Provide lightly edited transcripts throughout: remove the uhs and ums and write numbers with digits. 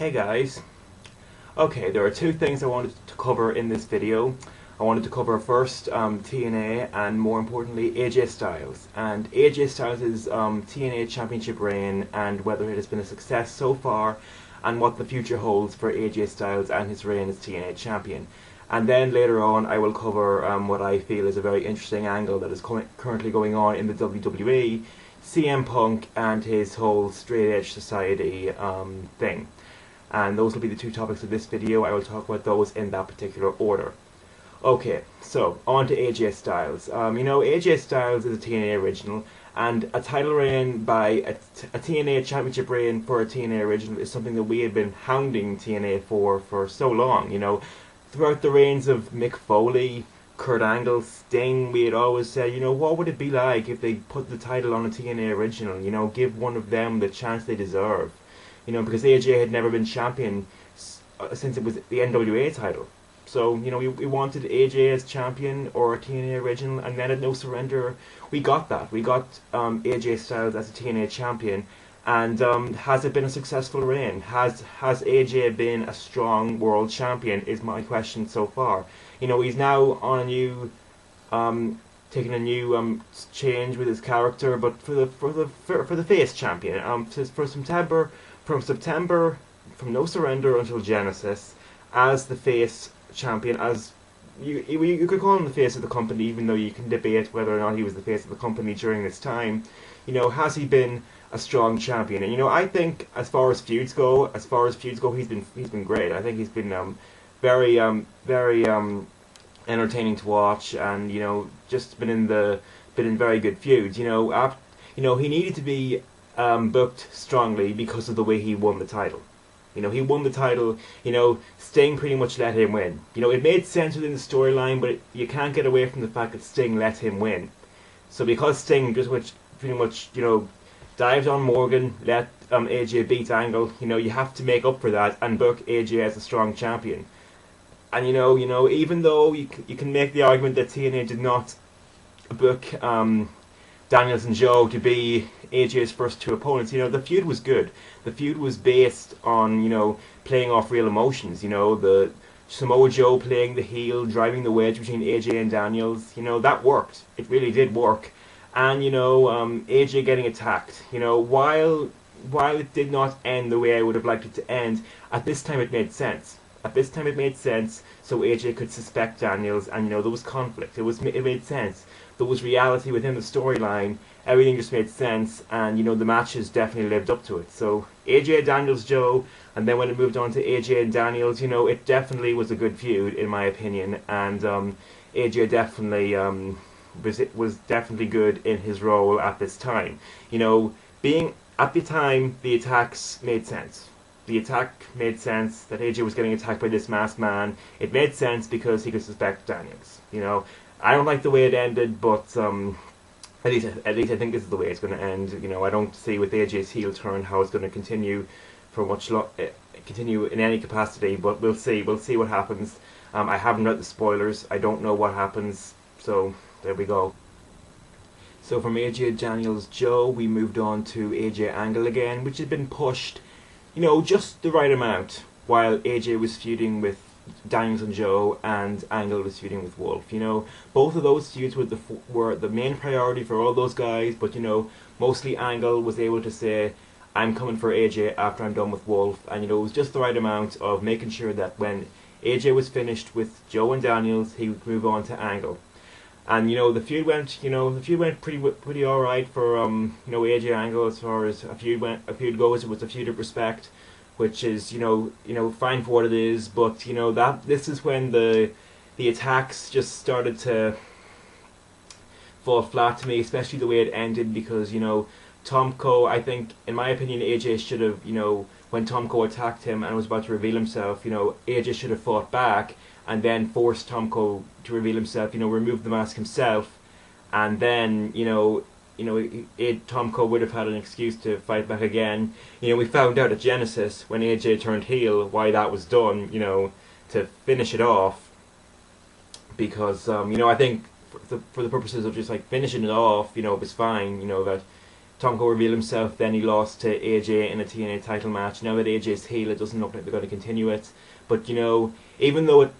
Hey guys. Okay, there are two things I wanted to cover in this video. I wanted to cover first TNA and more importantly AJ Styles. And AJ Styles' TNA Championship reign and whether it has been a success so far and what the future holds for AJ Styles and his reign as TNA Champion. And then later on I will cover what I feel is a very interesting angle that is currently going on in the WWE, CM Punk and his whole straight edge society thing. And those will be the two topics of this video. I will talk about those in that particular order. Okay, so on to AJ Styles. AJ Styles is a TNA original, and a title reign by a TNA Championship reign for a TNA original is something that we have been hounding TNA for so long. Throughout the reigns of Mick Foley, Kurt Angle, Sting, we had always said, what would it be like if they put the title on a TNA original? Give one of them the chance they deserve. Because AJ had never been champion since it was the NWA title. So, we wanted AJ as champion or a TNA original, and then at No Surrender, we got that. We got AJ Styles as a TNA champion, and has it been a successful reign? Has AJ been a strong world champion, is my question so far. He's now on a new, taking a new change with his character, but for the face champion. From September, from No Surrender until Genesis, as the face champion, as you could call him the face of the company, even though you can debate whether or not he was the face of the company during this time. Has he been a strong champion? And I think as far as feuds go, he's been great. I think he's been very entertaining to watch, and just been in very good feuds. He needed to be booked strongly because of the way he won the title. He won the title, Sting pretty much let him win. It made sense within the storyline, but you can't get away from the fact that Sting let him win. So because Sting just pretty much, dived on Morgan, let AJ beat Angle, you have to make up for that and book AJ as a strong champion. And even though you can make the argument that TNA did not book Daniels and Joe to be AJ's first two opponents, the feud was good. The feud was based on, playing off real emotions, the Samoa Joe playing the heel, driving the wedge between AJ and Daniels, that worked. It really did work. And, AJ getting attacked, while it did not end the way I would have liked it to end, at this time it made sense. At this time it made sense, so AJ could suspect Daniels, and there was conflict. It made sense. There was reality within the storyline. Everything just made sense, and the matches definitely lived up to it. So AJ, Daniels, Joe, and then when it moved on to AJ and Daniels, it definitely was a good feud in my opinion, and AJ definitely was definitely good in his role at this time. Being at the time, the attacks made sense. The attack made sense that AJ was getting attacked by this masked man. It made sense because he could suspect Daniels. I don't like the way it ended, but at least I think this is the way it's going to end. I don't see with AJ's heel turn how it's going to continue for continue in any capacity. But we'll see. We'll see what happens. I haven't read the spoilers. I don't know what happens. So there we go. So from AJ Daniels Joe, we moved on to AJ Angle again, which had been pushed, just the right amount, while AJ was feuding with Daniels and Joe, and Angle was feuding with Wolf. Both of those feuds were the main priority for all those guys, but mostly Angle was able to say, I'm coming for AJ after I'm done with Wolf, and it was just the right amount of making sure that when AJ was finished with Joe and Daniels, he would move on to Angle. And the feud went pretty all right for AJ Angle as far as a feud goes. It was a feud of respect, which is fine for what it is, but this is when the attacks just started to fall flat to me, especially the way it ended, because Tomko, I think in my opinion AJ should have, when Tomko attacked him and was about to reveal himself, AJ should have fought back and then forced Tomko to reveal himself, remove the mask himself, and then Tomko would have had an excuse to fight back again. We found out at Genesis when AJ turned heel why that was done, to finish it off, because I think for the purposes of just finishing it off, it was fine, that Tomko revealed himself, then he lost to AJ in a TNA title match. Now that AJ's heel, it doesn't look like they're going to continue it. But, you know, even though it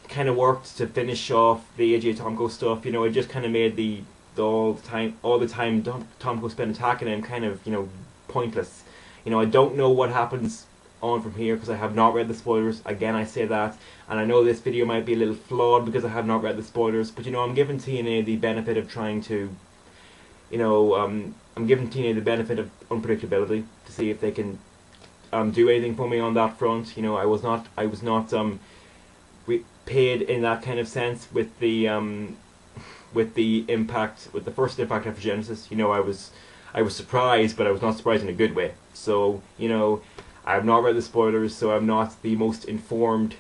kind of worked to finish off the AJ Tomko stuff, you know, it just kind of made all the time Tomko spent attacking him kind of, you know, pointless. You know, I don't know what happens on from here because I have not read the spoilers. Again, I say that, and I know this video might be a little flawed because I have not read the spoilers, but, you know, I'm giving TNA the benefit of trying to, you know, I'm giving TNA the benefit of unpredictability to see if they can do anything for me on that front. You know, I was not paid in that kind of sense with the Impact, with the first Impact after Genesis. You know, I was surprised, but I was not surprised in a good way. So, you know, I have not read the spoilers, so I'm not the most informed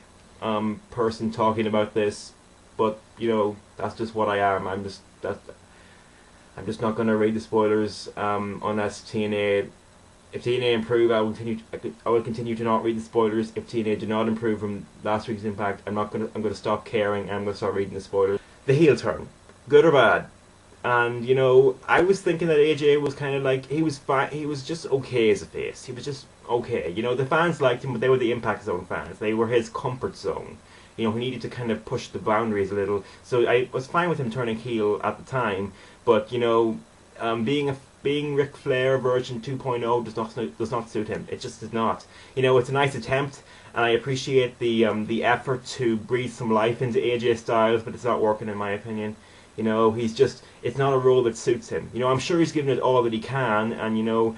person talking about this. But, you know, that's just what I am. I'm just not going to read the spoilers unless TNA. If TNA improve, I will continue to not read the spoilers. If TNA do not improve from last week's Impact, I'm going to stop caring and I'm going to start reading the spoilers. The heel turn, good or bad? And, you know, I was thinking that AJ was kind of like, he was fine. He was just okay as a face. He was just okay. You know, the fans liked him, but they were the Impact Zone fans. They were his comfort zone. You know, he needed to kind of push the boundaries a little. So I was fine with him turning heel at the time. But, you know, being Ric Flair version 2.0 does not suit him. It just does not. You know, it's a nice attempt, and I appreciate the effort to breathe some life into AJ Styles, but it's not working in my opinion. You know, it's not a role that suits him. You know, I'm sure he's given it all that he can, and, you know,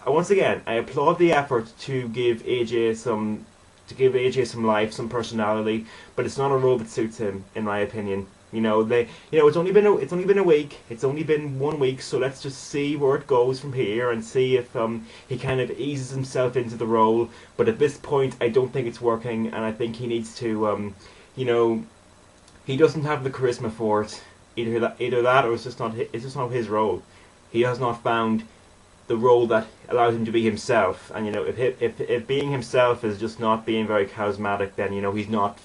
once again, I applaud the effort to give AJ some life, some personality, but it's not a role that suits him, in my opinion. You know, it's only been a week. It's only been 1 week, so let's just see where it goes from here and see if he kind of eases himself into the role. But at this point, I don't think it's working, and I think he needs to, you know, he doesn't have the charisma for it. Either that, or it's just not his role. He has not found the role that allows him to be himself. And, you know, if being himself is just not being very charismatic, then, you know, he's not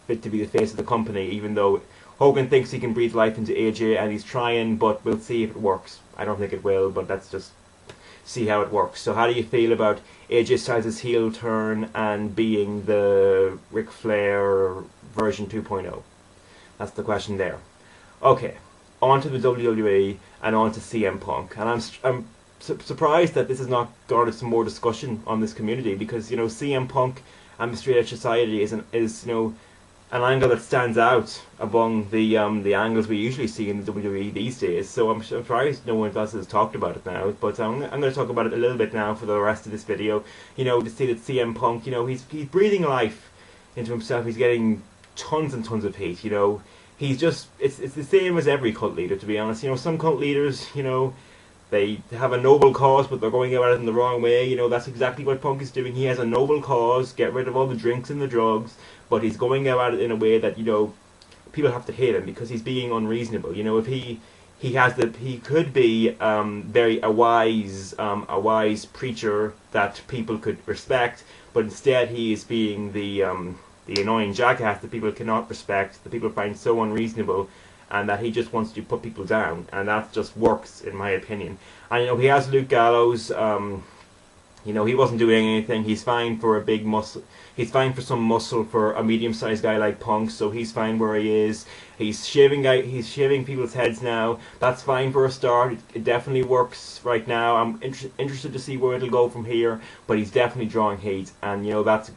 fit to be the face of the company. Even though Hogan thinks he can breathe life into AJ, and he's trying, but we'll see if it works. I don't think it will, but let's just see how it works. So how do you feel about AJ Styles' heel turn and being the Ric Flair version 2.0? That's the question there. Okay, on to the WWE and on to CM Punk. And I'm surprised that this has not garnered some more discussion on this community, because, you know, CM Punk and the Straight Edge Society is you know, an angle that stands out among the angles we usually see in the WWE these days. So I'm surprised no one else has talked about it now. But I'm going to talk about it a little bit now for the rest of this video. You know, to see that CM Punk, you know, he's breathing life into himself. He's getting tons and tons of hate. You know, he's just it's the same as every cult leader, to be honest. You know, some cult leaders, you know, they have a noble cause, but they're going about it in the wrong way. You know, that's exactly what Punk is doing. He has a noble cause, get rid of all the drinks and the drugs, but he's going about it in a way that, you know, people have to hate him because he's being unreasonable. You know, if he could be a wise preacher that people could respect, but instead he is being the annoying jackass that people cannot respect, that people find so unreasonable, and that he just wants to put people down, and that just works, in my opinion. And, you know, he has Luke Gallows. You know, he wasn't doing anything. He's fine for a big muscle. He's fine for some muscle for a medium-sized guy like Punk, so he's fine where he is. He's shaving people's heads now. That's fine for a start. It definitely works right now. I'm interested to see where it'll go from here, but he's definitely drawing hate, and, you know, that's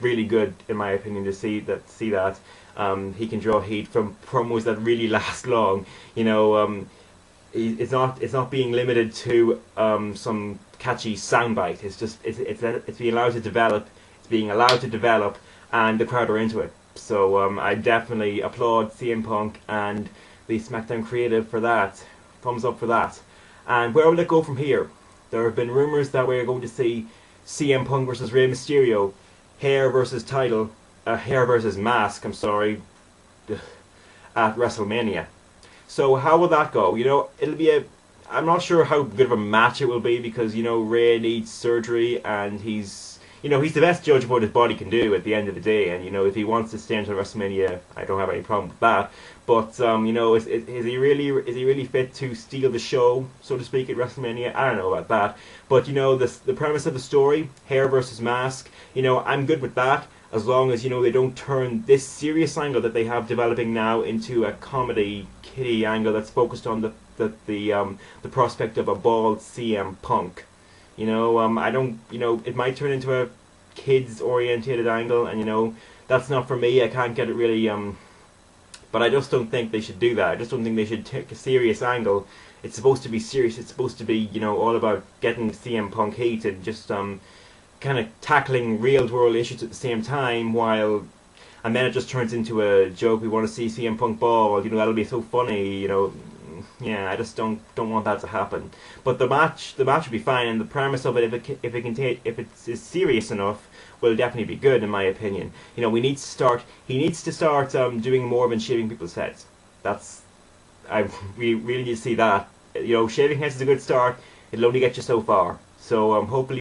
really good, in my opinion, to see that. He can draw heat from promos that really last long. You know, it's not being limited to some catchy soundbite. It's being allowed to develop. It's being allowed to develop, and the crowd are into it. So I definitely applaud CM Punk and the SmackDown creative for that. Thumbs up for that. And where will it go from here? There have been rumors that we're going to see CM Punk versus Rey Mysterio, hair versus title. Hair versus mask, I'm sorry, at WrestleMania. So how will that go? You know, I'm not sure how good of a match it will be, because, you know, Rey needs surgery, and he's he's the best judge of what his body can do at the end of the day, and if he wants to stay until WrestleMania, I don't have any problem with that. But is he really fit to steal the show, so to speak, at WrestleMania? I don't know about that. But the premise of the story, hair versus mask, I'm good with that, as long as they don't turn this serious angle that they have developing now into a comedy kiddie angle that's focused on the prospect of a bald CM Punk. I don't. It might turn into a kids orientated angle, and that's not for me. I can't get it really. But I just don't think they should do that. I just don't think they should take a serious angle. It's supposed to be serious. It's supposed to be all about getting CM Punk heat and just kind of tackling real world issues at the same time, and then it just turns into a joke. We want to see CM Punk ball. That'll be so funny. Yeah, I just don't want that to happen. But the match would be fine, and the premise of it, if it's serious enough, will definitely be good in my opinion. He needs to start doing more than shaving people's heads. We really need to see that. Shaving heads is a good start. It'll only get you so far. So hopefully